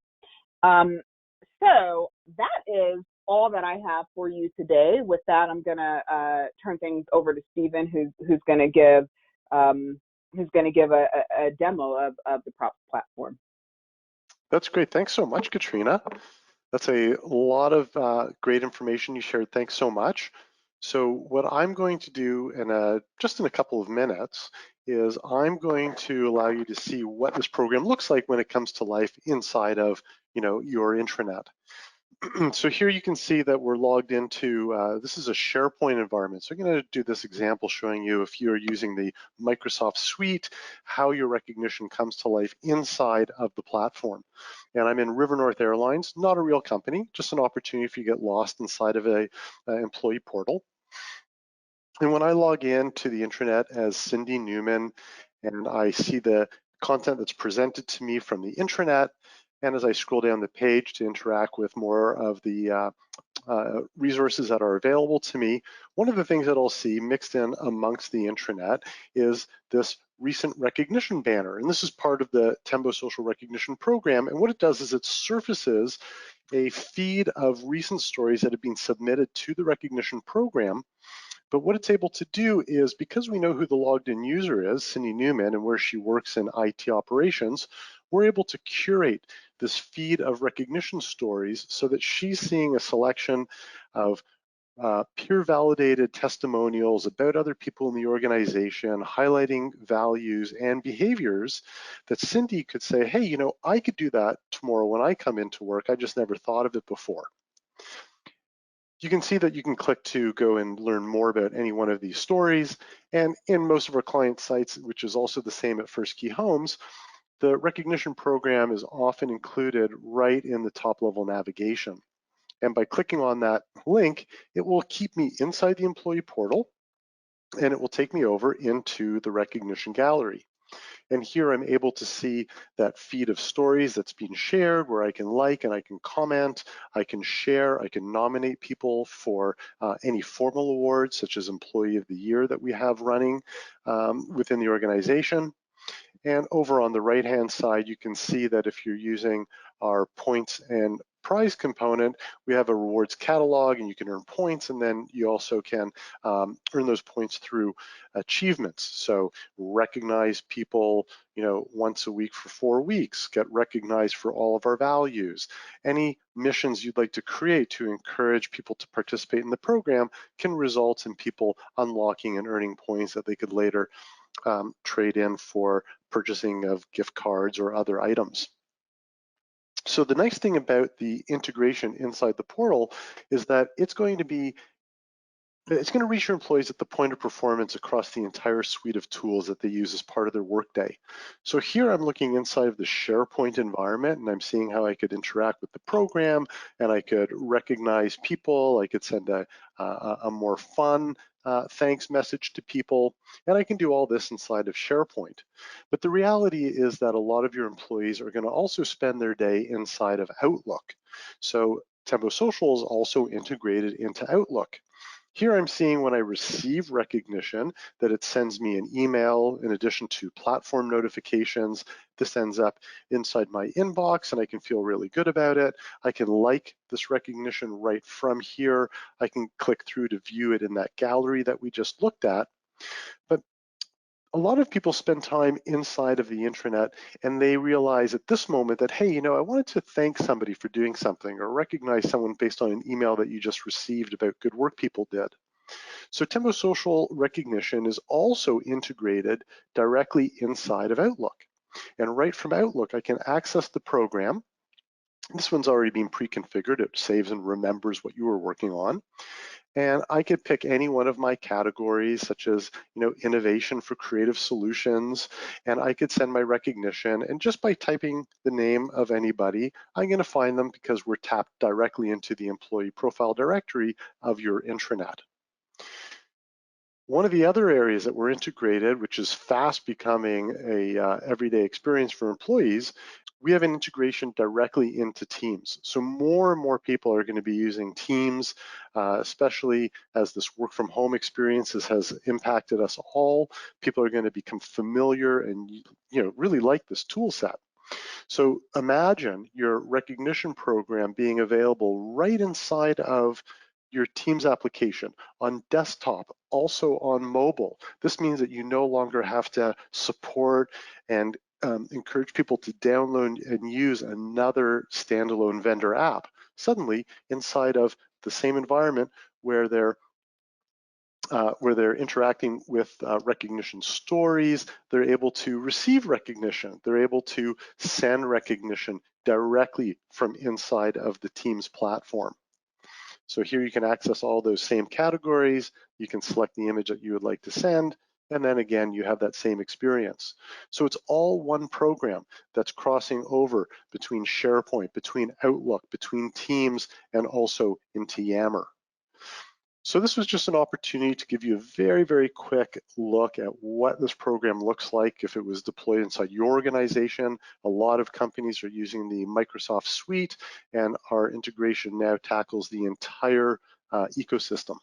So that is all that I have for you today. With that, I'm going to turn things over to Stephen, who's going to give a demo of the props platform. That's great. Thanks so much, Katrina. That's a lot of great information you shared. Thanks so much. So what I'm going to do just in a couple of minutes is I'm going to allow you to see what this program looks like when it comes to life inside of your intranet. So here you can see that we're logged into, this is a SharePoint environment. So I'm going to do this example showing you, if you're using the Microsoft Suite, how your recognition comes to life inside of the platform. And I'm in River North Airlines, not a real company, just an opportunity if you get lost inside of a employee portal. And when I log in to the intranet as Cindy Newman, and I see the content that's presented to me from the intranet, and as I scroll down the page to interact with more of the resources that are available to me, one of the things that I'll see mixed in amongst the intranet is this recent recognition banner. And this is part of the TemboSocial recognition program. And what it does is it surfaces a feed of recent stories that have been submitted to the recognition program But what it's able to do is, because we know who the logged in user is, Cindy Newman, and where she works in IT operations, we're able to curate this feed of recognition stories so that she's seeing a selection of peer-validated testimonials about other people in the organization, highlighting values and behaviors that Cindy could say, hey, you know, I could do that tomorrow when I come into work. I just never thought of it before. You can see that you can click to go and learn more about any one of these stories. And in most of our client sites, which is also the same at FirstKey Homes, the recognition program is often included right in the top level navigation. And by clicking on that link, it will keep me inside the employee portal, and it will take me over into the recognition gallery. And here I'm able to see that feed of stories that's being shared, where I can like and I can comment, I can share, I can nominate people for any formal awards, such as Employee of the Year that we have running within the organization. And over on the right-hand side, you can see that if you're using our points and prize component, we have a rewards catalog, and you can earn points, and then you also can earn those points through achievements. So recognize people, you know, once a week for 4 weeks, get recognized for all of our values. Any missions you'd like to create to encourage people to participate in the program can result in people unlocking and earning points that they could later trade in for purchasing of gift cards or other items. So the nice thing about the integration inside the portal is that it's going to reach your employees at the point of performance across the entire suite of tools that they use as part of their workday. So here I'm looking inside of the SharePoint environment, and I'm seeing how I could interact with the program, and I could recognize people. I could send a more fun thanks message to people, and I can do all this inside of SharePoint. But the reality is that a lot of your employees are going to also spend their day inside of Outlook. So TemboSocial is also integrated into Outlook. Here I'm seeing when I receive recognition that it sends me an email in addition to platform notifications. This ends up inside my inbox, and I can feel really good about it. I can like this recognition right from here. I can click through to view it in that gallery that we just looked at. But a lot of people spend time inside of the intranet, and they realize at this moment that, hey, you know, I wanted to thank somebody for doing something, or recognize someone based on an email that you just received about good work people did. So TemboSocial recognition is also integrated directly inside of Outlook. And right from Outlook, I can access the program. This one's already been pre-configured. It saves and remembers what you were working on. And I could pick any one of my categories, such as, you know, innovation for creative solutions, and I could send my recognition. And just by typing the name of anybody, I'm going to find them because we're tapped directly into the employee profile directory of your intranet. One of the other areas that we're integrated, which is fast becoming a everyday experience for employees, we have an integration directly into Teams. So more and more people are going to be using Teams, especially as this work from home experiences has impacted us all. People are going to become familiar and, you know, really like this tool set. So imagine your recognition program being available right inside of your Teams application on desktop, also on mobile. This means that you no longer have to support and encourage people to download and use another standalone vendor app. Suddenly, inside of the same environment where they're interacting with recognition stories, they're able to receive recognition, they're able to send recognition directly from inside of the Teams platform. So here you can access all those same categories, you can select the image that you would like to send, and then again, you have that same experience. So it's all one program that's crossing over between SharePoint, between Outlook, between Teams, and also into Yammer. So this was just an opportunity to give you a very, very quick look at what this program looks like if it was deployed inside your organization. A lot of companies are using the Microsoft suite, and our integration now tackles the entire ecosystem.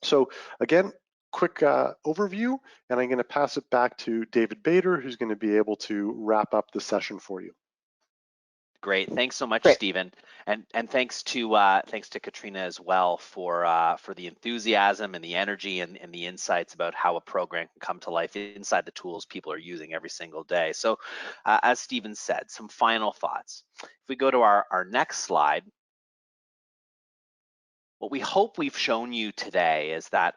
So again, quick overview, and I'm going to pass it back to David Bader, who's going to be able to wrap up the session for you. Great. Thanks so much, Great. Stephen, and thanks to Katrina as well for the enthusiasm and the energy and the insights about how a program can come to life inside the tools people are using every single day. So, as Stephen said, some final thoughts. If we go to our next slide. What we hope we've shown you today is that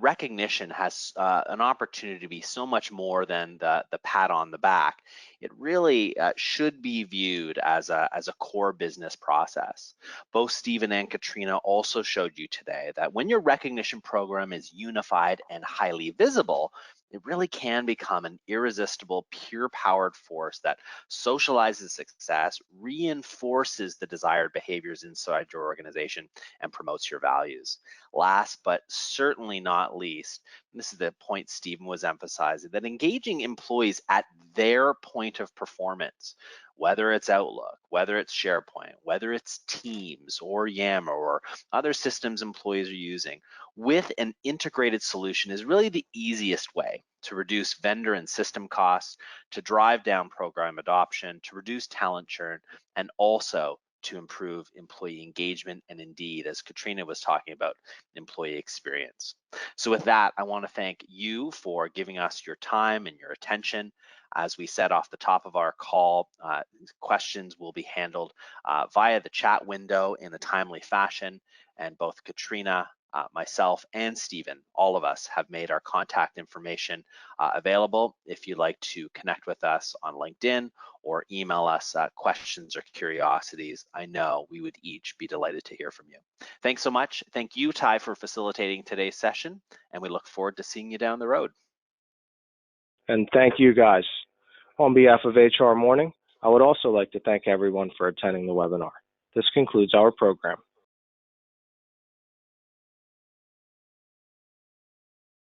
recognition has an opportunity to be so much more than the pat on the back. It really should be viewed as a core business process. Both Stephen and Katrina also showed you today that when your recognition program is unified and highly visible, it really can become an irresistible, peer-powered force that socializes success, reinforces the desired behaviors inside your organization, and promotes your values. Last but certainly not least, this is the point Stephen was emphasizing, that engaging employees at their point of performance, whether it's Outlook, whether it's SharePoint, whether it's Teams or Yammer or other systems employees are using, with an integrated solution is really the easiest way to reduce vendor and system costs, to drive down program adoption, to reduce talent churn, and also to improve employee engagement and indeed, as Katrina was talking about, employee experience. So with that, I want to thank you for giving us your time and your attention. As we said off the top of our call, questions will be handled via the chat window in a timely fashion, and both Katrina, myself, and Stephen, all of us have made our contact information available if you'd like to connect with us on LinkedIn or email us questions or curiosities. I know we would each be delighted to hear from you. Thanks so much. Thank you, Ty, for facilitating today's session, and we look forward to seeing you down the road. And thank you, guys. On behalf of HR Morning, I would also like to thank everyone for attending the webinar. This concludes our program.